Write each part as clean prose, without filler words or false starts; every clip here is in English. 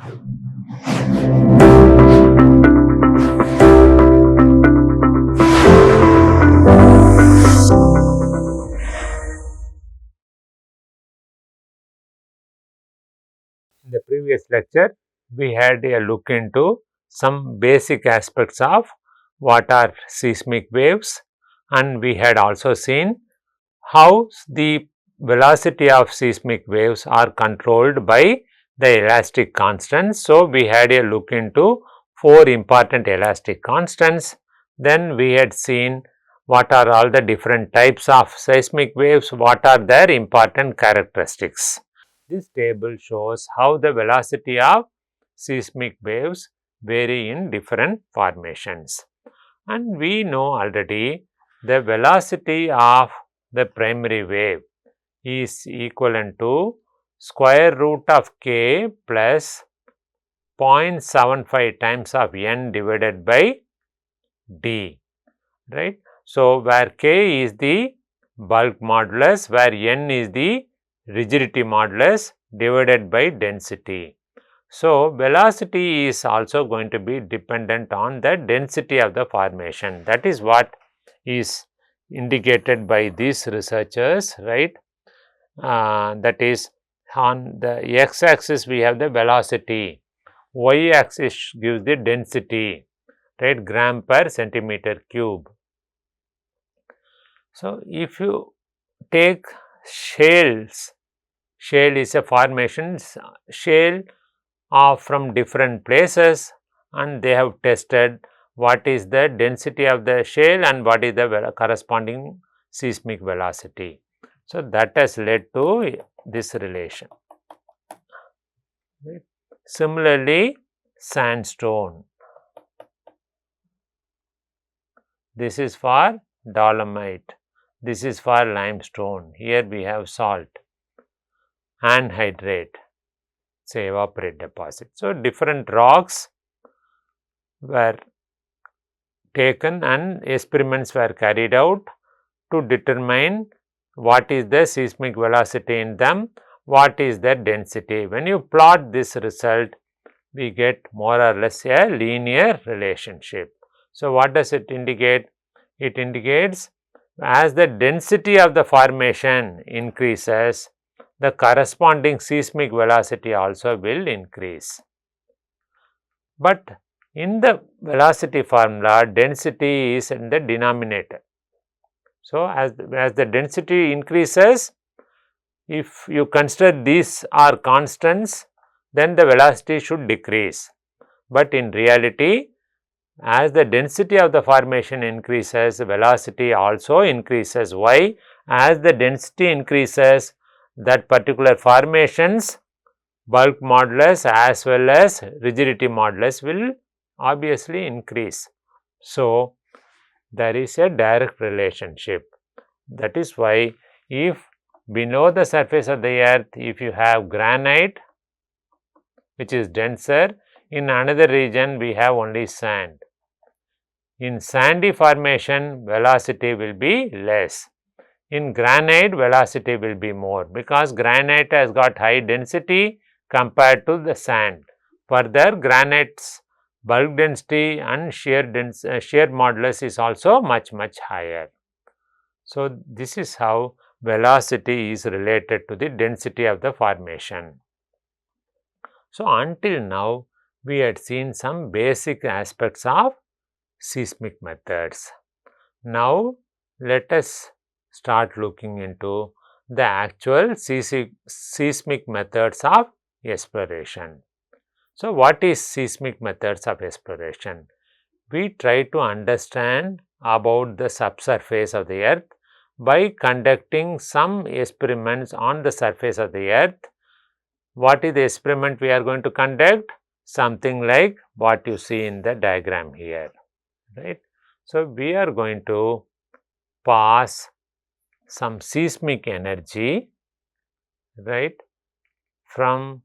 In the previous lecture, we had a look into some basic aspects of what are seismic waves, and we had also seen how the velocity of seismic waves are controlled by the elastic constants. So, we had a look into 4 important elastic constants. Then we had seen what are all the different types of seismic waves, what are their important characteristics. This table shows how the velocity of seismic waves vary in different formations. And we know already the velocity of the primary wave is equivalent to square root of k plus 0.75 times of n divided by d, right. So, where k is the bulk modulus, where n is the rigidity modulus divided by density. So, velocity is also going to be dependent on the density of the formation. That is what is indicated by these researchers, right. That is, on the x axis we have the velocity, y axis gives the density, right, gram per centimeter cube. So, if you take shales, shale is a formation, shale are from different places, and they have tested what is the density of the shale and what is the corresponding seismic velocity. So, that has led to this relation. Right. Similarly, sandstone, this is for dolomite, this is for limestone, here we have salt, anhydrite, say evaporate deposit. So, different rocks were taken and experiments were carried out to determine what is the seismic velocity in them, what is their density. When you plot this result, we get more or less a linear relationship. So, what does it indicate? It indicates as the density of the formation increases, the corresponding seismic velocity also will increase. But in the velocity formula, density is in the denominator. So, as the density increases, if you consider these are constants, then the velocity should decrease. But in reality, as the density of the formation increases, velocity also increases. Why? As the density increases, that particular formation's bulk modulus as well as rigidity modulus will obviously increase. So, there is a direct relationship. That is why if below the surface of the earth, if you have granite which is denser, in another region we have only sand. In sandy formation, velocity will be less. In granite, velocity will be more because granite has got high density compared to the sand. Further, granite's bulk density and shear modulus is also much higher. So, this is how velocity is related to the density of the formation. So, until now we had seen some basic aspects of seismic methods. Now, let us start looking into the actual seismic methods of exploration. So, what is seismic methods of exploration? We try to understand about the subsurface of the earth by conducting some experiments on the surface of the earth. What is the experiment we are going to conduct? Something like what you see in the diagram here, right. So, we are going to pass some seismic energy, right, from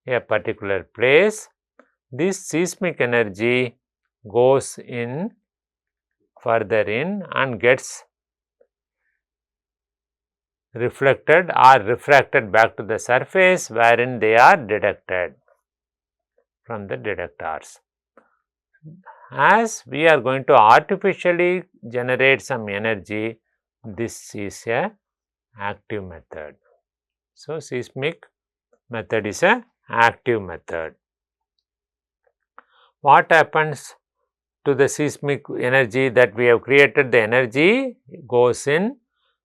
a particular place. This seismic energy goes in further in and gets reflected or refracted back to the surface wherein they are detected. from the detectors. As we are going to artificially generate some energy, this is a active method. So, seismic method is a active method. What happens to the seismic energy that we have created? The energy goes in,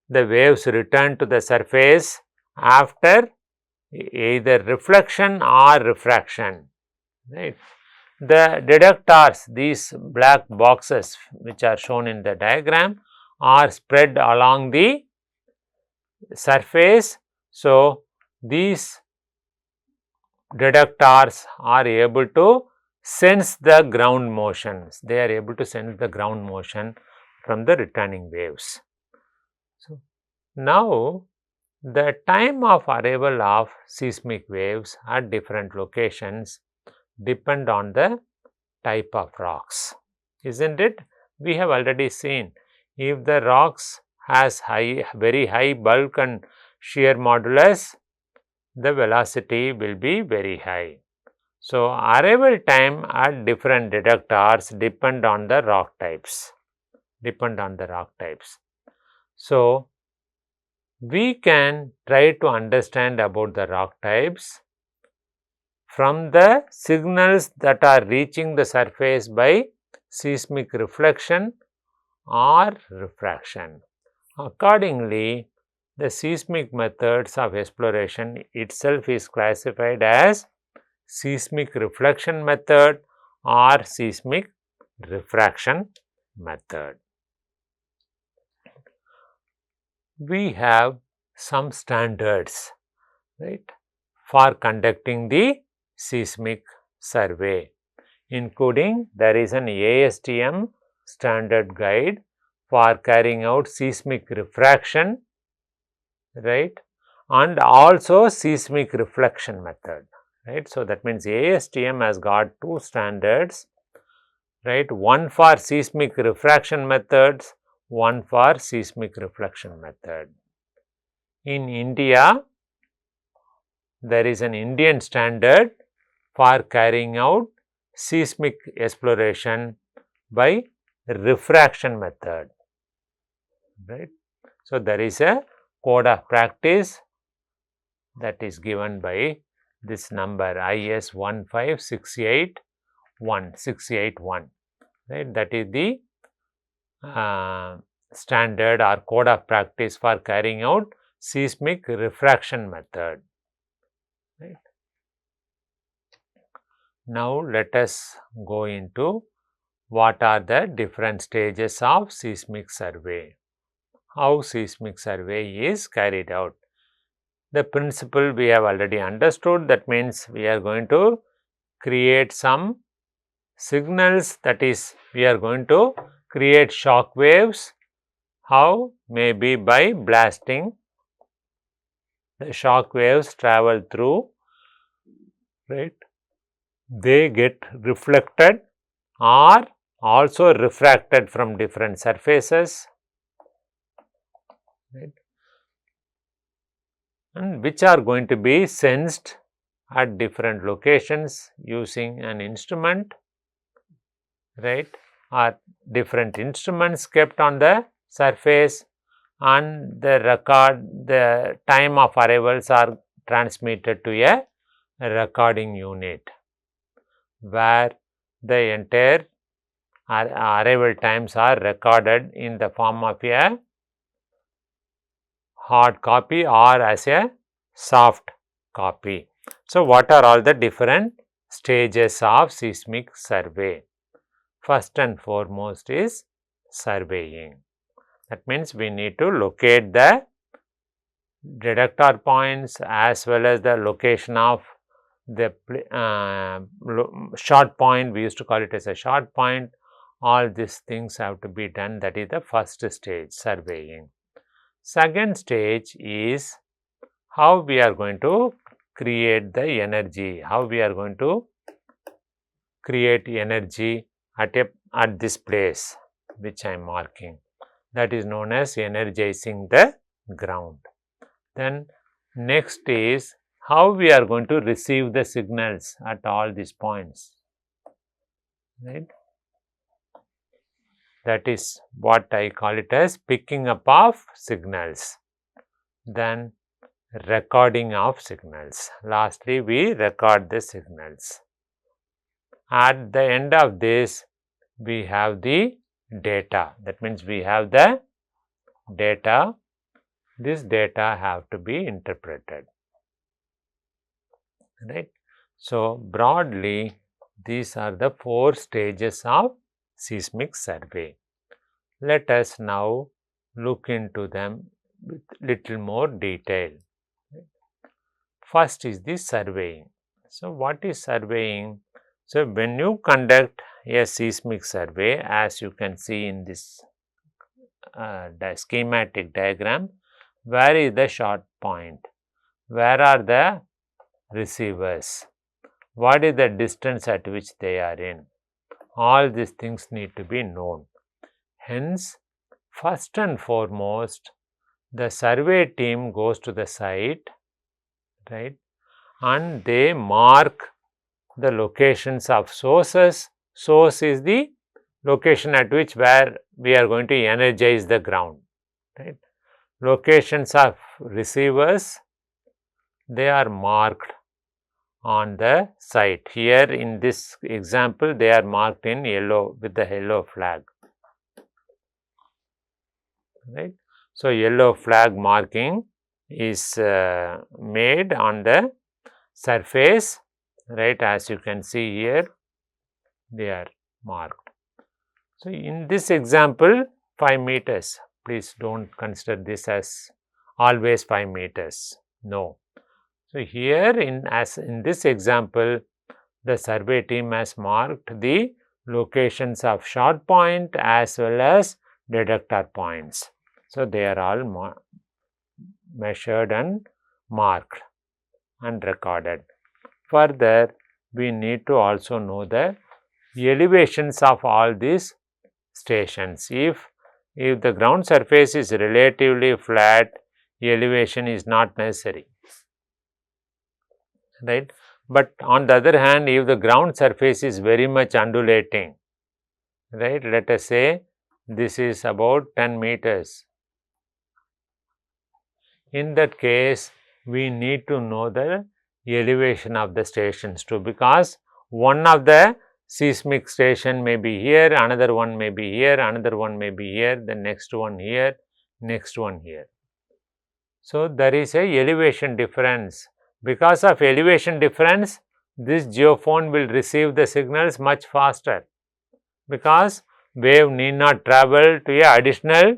the waves return to the surface after either reflection or refraction, right. The detectors, these black boxes which are shown in the diagram, are spread along the surface. So, these detectors are able to sense the ground motions, they are able to sense the ground motion from the returning waves. So, now the time of arrival of seismic waves at different locations depend on the type of rocks, isn't it? We have already seen, if the rocks has very high bulk and shear modulus, the velocity will be very high. So, arrival time at different detectors depend on the rock types, So, we can try to understand about the rock types from the signals that are reaching the surface by seismic reflection or refraction. Accordingly, the seismic methods of exploration itself is classified as seismic reflection method or seismic refraction method. We have some standards, right, for conducting the seismic survey, including there is an ASTM standard guide for carrying out seismic refraction, right, and also seismic reflection method, right. So, that means ASTM has got two standards, right, one for seismic refraction methods, one for seismic reflection method. In India, there is an Indian standard for carrying out seismic exploration by refraction method, right. So, there is a code of practice that is given by this number IS 15681, right. That is the standard or code of practice for carrying out seismic refraction method, right. Now, let us go into what are the different stages of seismic survey, how seismic survey is carried out. The principle we have already understood, that means we are going to create some signals, that is we are going to create shock waves. How? Maybe by blasting. The shock waves travel through, right, they get reflected or also refracted from different surfaces, right, and which are going to be sensed at different locations using an instrument, right, or different instruments kept on the surface, and the time of arrivals are transmitted to a recording unit, where the entire arrival times are recorded in the form of a hard copy or as a soft copy. So, what are all the different stages of seismic survey? First and foremost is surveying. That means we need to locate the detector points as well as the location of the short point. We used to call it as a short point. All these things have to be done. That is the first stage, surveying. Second stage is how we are going to create the energy, how we are going to create energy at this place which I am marking. That is known as energizing the ground. Then next is how we are going to receive the signals at all these points, right? That is what I call it as picking up of signals, then recording of signals. Lastly, we record the signals. At the end of this, we have the data. That means we have the data. This data have to be interpreted, right? So, broadly, these are the 4 stages of seismic survey. Let us now look into them with little more detail. First is the surveying. So, what is surveying? So, when you conduct a seismic survey, as you can see in this the schematic diagram, where is the short point? Where are the receivers? What is the distance at which they are in? All these things need to be known. Hence, first and foremost, the survey team goes to the site, right, and they mark the locations of sources. Source is the location at which where we are going to energize the ground, right. Locations of receivers, they are marked on the site. Here in this example, they are marked in yellow with the yellow flag, right. So, yellow flag marking is made on the surface, right, as you can see here, they are marked. So, in this example, 5 meters, please do not consider this as always 5 meters, no. So, here in this example, the survey team has marked the locations of short point as well as detector points. So, they are all measured and marked and recorded. Further, we need to also know the elevations of all these stations. If the ground surface is relatively flat, elevation is not necessary, right. But on the other hand, if the ground surface is very much undulating, right, let us say this is about 10 meters. In that case, we need to know the elevation of the stations too, because one of the seismic station may be here, another one may be here, another one may be here, the next one here, next one here. So, there is a elevation difference. Because of elevation difference, this geophone will receive the signals much faster, because wave need not travel to a additional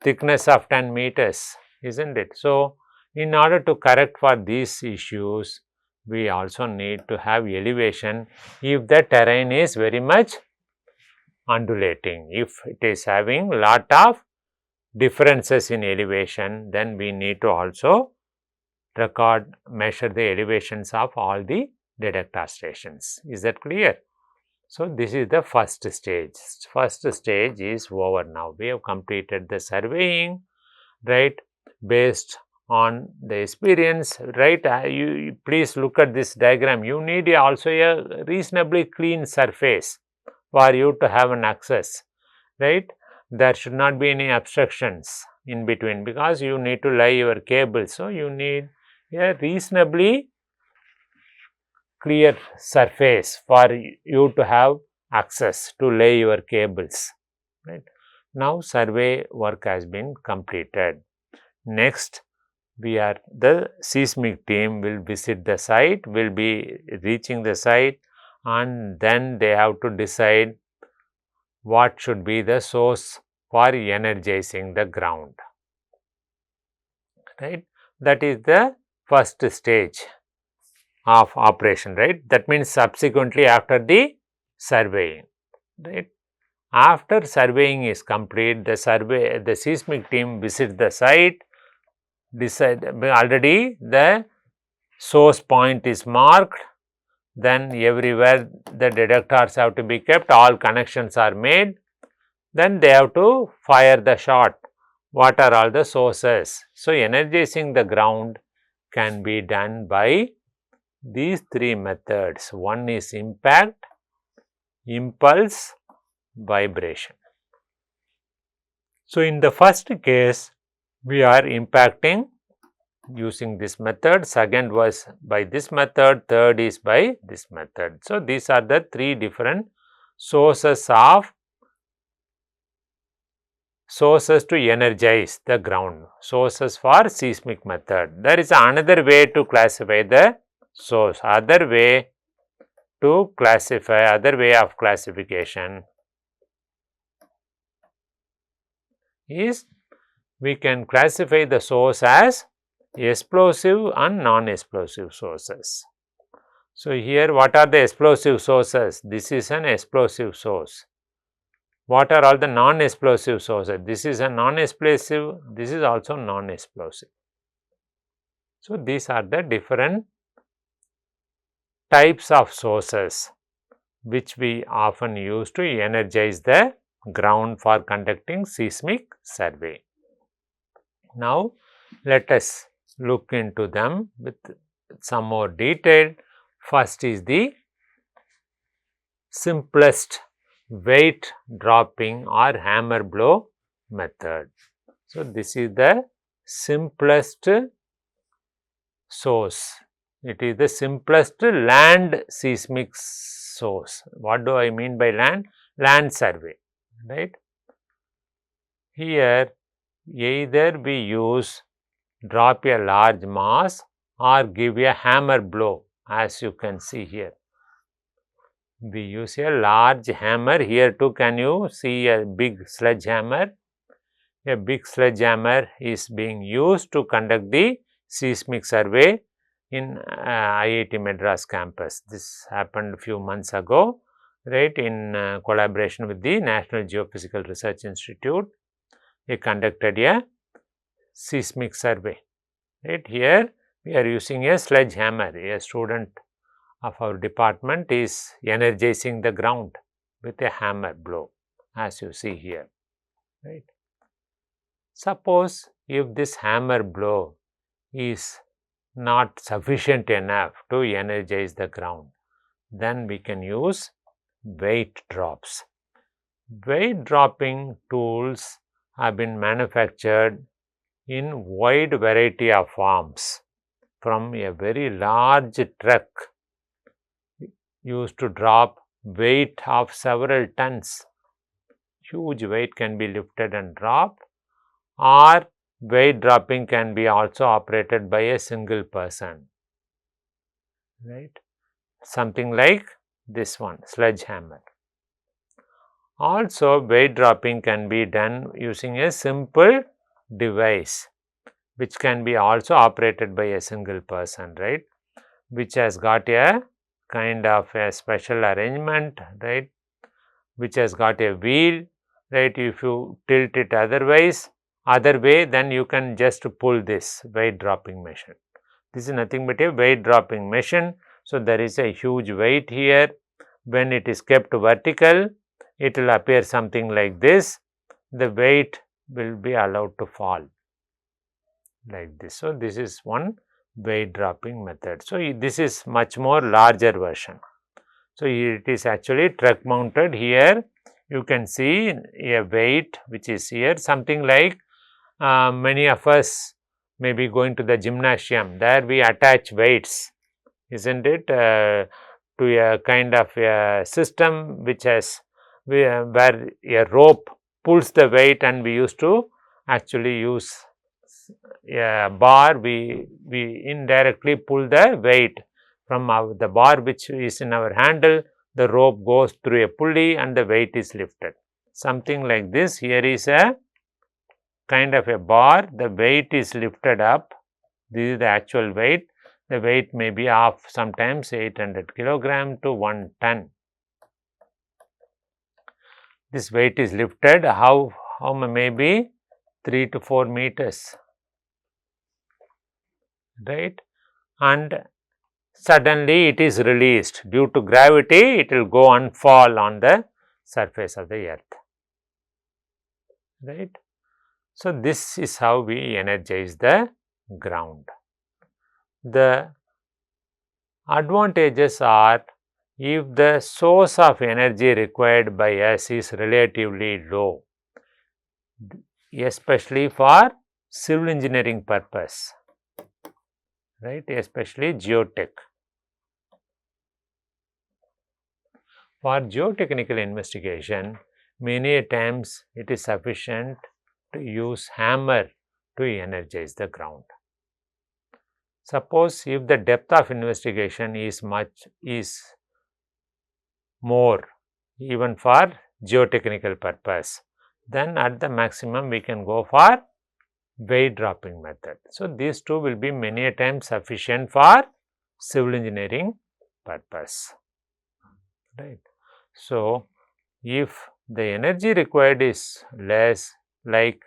thickness of 10 meters, isn't it? So, in order to correct for these issues, we also need to have elevation if the terrain is very much undulating. If it is having lot of differences in elevation, then we need to also measure the elevations of all the detector stations. Is that clear? So, this is the first stage. First stage is over now. We have completed the surveying, right, based on the experience, right. You please look at this diagram. You need also a reasonably clean surface for you to have an access, right. There should not be any obstructions in between, because you need to lay your cables. So, you need a reasonably clear surface for you to have access to lay your cables, right. Now, survey work has been completed. Next, the seismic team will visit the site, will be reaching the site, and then they have to decide what should be the source for energizing the ground, right. That is the first stage of operation, right. That means subsequently after the surveying, right. After surveying is complete, the seismic team visits the site, decide already the source point is marked, then everywhere the detectors have to be kept, all connections are made, then they have to fire the shot. What are all the sources? So, energizing the ground can be done by these three methods. One is impact, impulse, vibration. So, in the first case, we are impacting using this method, second was by this method, third is by this method. So, these are the three different sources to energize the ground, sources for seismic method. There is another way to classify the source, other way of classification is we can classify the source as explosive and non-explosive sources. So, here what are the explosive sources? This is an explosive source. What are all the non-explosive sources? This is a non-explosive, this is also non-explosive. So, these are the different types of sources which we often use to energize the ground for conducting seismic survey. Now, let us look into them with some more detail. First is the simplest weight dropping or hammer blow method. So, this is the simplest source. It is the simplest land seismic source. What do I mean by land? Land survey, right? Here, either we drop a large mass or give a hammer blow, as you can see here. We use a large hammer. Here too, can you see a big sledgehammer? A big sledgehammer is being used to conduct the seismic survey in IIT Madras campus. This happened a few months ago, right, in collaboration with the National Geophysical Research Institute. They conducted a seismic survey. Right here, we are using a sledgehammer. A student of our department is energizing the ground with a hammer blow, as you see here. Right. Suppose if this hammer blow is not sufficient enough to energize the ground, then we can use weight drops. Weight dropping tools have been manufactured in wide variety of forms, from a very large truck used to drop weight of several tons. Huge weight can be lifted and dropped, or weight dropping can be also operated by a single person, right? Something like this one, sledgehammer. Also, weight dropping can be done using a simple device which can be also operated by a single person, right, which has got a kind of a special arrangement, right, which has got a wheel, right. If you tilt it other way, then you can just pull this weight dropping machine. This is nothing but a weight dropping machine. So, there is a huge weight here. When it is kept vertical, it will appear something like this. The weight will be allowed to fall like this. So, this is one weight dropping method. So, this is much more larger version. So, it is actually truck mounted. Here you can see a weight which is here, something like many of us may be going to the gymnasium. There we attach weights, isn't it, to a kind of a system which has where a rope pulls the weight, and we used to actually use a bar. We indirectly pull the weight from the bar which is in our handle. The rope goes through a pulley and the weight is lifted. Something like this. Here is a kind of a bar. The weight is lifted up. This is the actual weight. The weight may be of sometimes 800 kilogram to 1 ton. This weight is lifted. How maybe 3 to 4 meters, right, and suddenly it is released. Due to gravity, it will go and fall on the surface of the earth, right. So, this is how we energize the ground. The advantages are, if the source of energy required by us is relatively low, especially for civil engineering purpose, right, especially geotech. For geotechnical investigation, many times it is sufficient to use hammer to energize the ground. Suppose if the depth of investigation is more, even for geotechnical purpose, then at the maximum we can go for weight dropping method. So, these two will be many a times sufficient for civil engineering purpose, right. So, if the energy required is less, like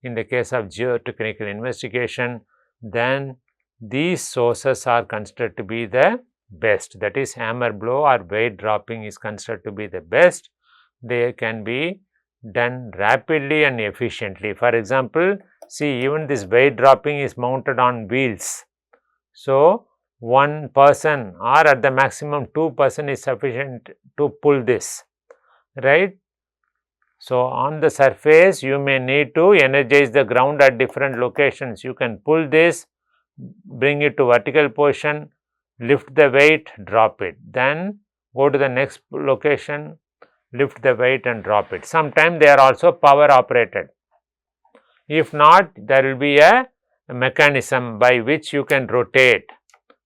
in the case of geotechnical investigation, then these sources are considered to be the best, that is hammer blow or weight dropping is considered to be the best. They can be done rapidly and efficiently. For example, see, even this weight dropping is mounted on wheels. So, one person or at the maximum 2% is sufficient to pull this, right. So, on the surface you may need to energize the ground at different locations. You can pull this, bring it to vertical position, lift the weight, drop it, then go to the next location, lift the weight and drop it. Sometimes they are also power operated. If not, there will be a mechanism by which you can rotate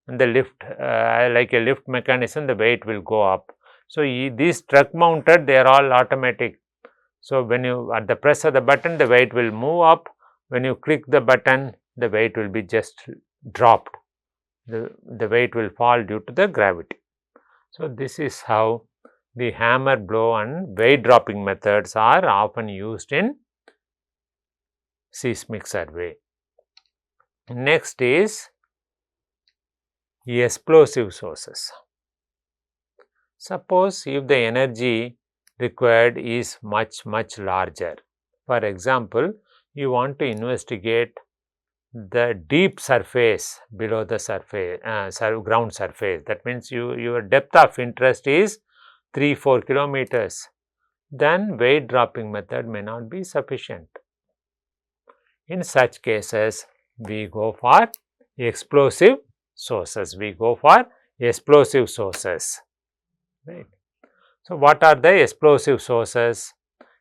and the lift, like a lift mechanism, the weight will go up. So, these truck mounted, they are all automatic. So, when you at the press of the button, the weight will move up. When you click the button, the weight will be just dropped. The weight will fall due to the gravity. So, this is how the hammer blow and weight dropping methods are often used in seismic survey. Next is explosive sources. Suppose if the energy required is much larger. For example, you want to investigate the deep surface below the surface, ground surface. That means your depth of interest is 3-4 kilometers. Then weight dropping method may not be sufficient. In such cases, we go for explosive sources. Right. So, what are the explosive sources?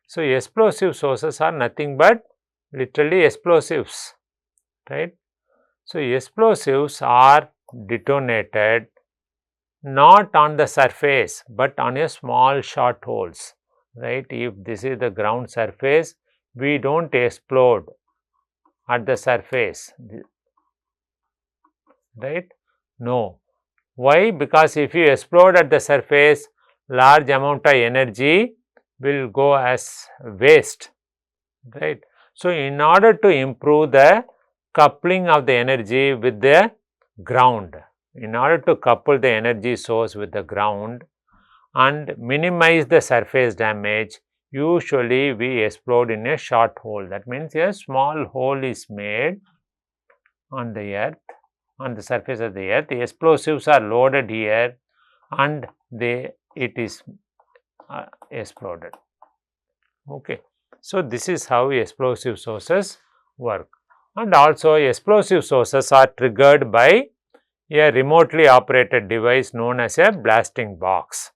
So, explosive sources are nothing but literally explosives, right. So, explosives are detonated not on the surface, but on a small short holes, right. If this is the ground surface, we do not explode at the surface, right. No. Why? Because if you explode at the surface, large amount of energy will go as waste, right. So, in order to improve the coupling of the energy with the ground, in order to couple the energy source with the ground and minimize the surface damage, usually we explode in a short hole. That means a small hole is made on the earth, on the surface of the earth. The explosives are loaded here and it is exploded. Okay. So, this is how explosive sources work, and also explosive sources are triggered by a remotely operated device known as a blasting box.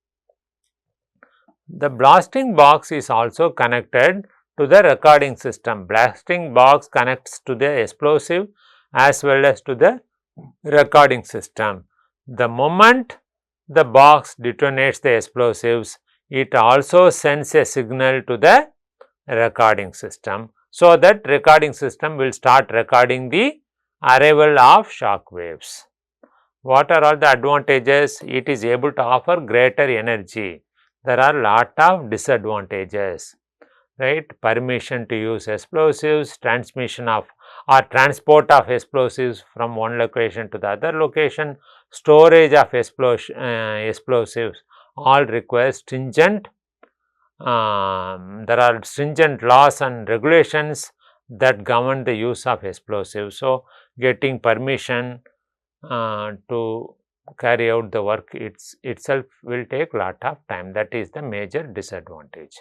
The blasting box is also connected to the recording system. Blasting box connects to the explosive as well as to the recording system. The moment the box detonates the explosives, it also sends a signal to the recording system, so that recording system will start recording the arrival of shock waves. What are all the advantages? It is able to offer greater energy. There are lot of disadvantages, right? Permission to use explosives, transmission of or transport of explosives from one location to the other location, storage of explosives, all require stringent. There are stringent laws and regulations that govern the use of explosives. So, getting permission to carry out the work itself will take lot of time. That is the major disadvantage.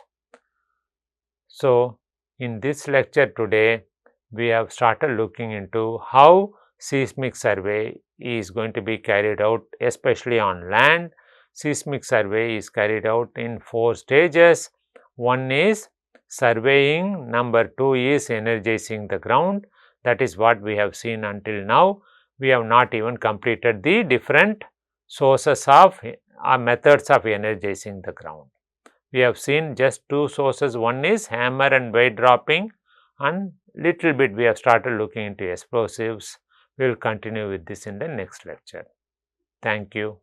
So, in this lecture today, we have started looking into how seismic survey is going to be carried out, especially on land. Seismic survey is carried out in 4 stages. One is surveying, number 2 is energizing the ground. That is what we have seen until now. We have not even completed the different sources of methods of energizing the ground. We have seen just 2 sources, one is hammer and weight dropping, and little bit we have started looking into explosives. We will continue with this in the next lecture. Thank you.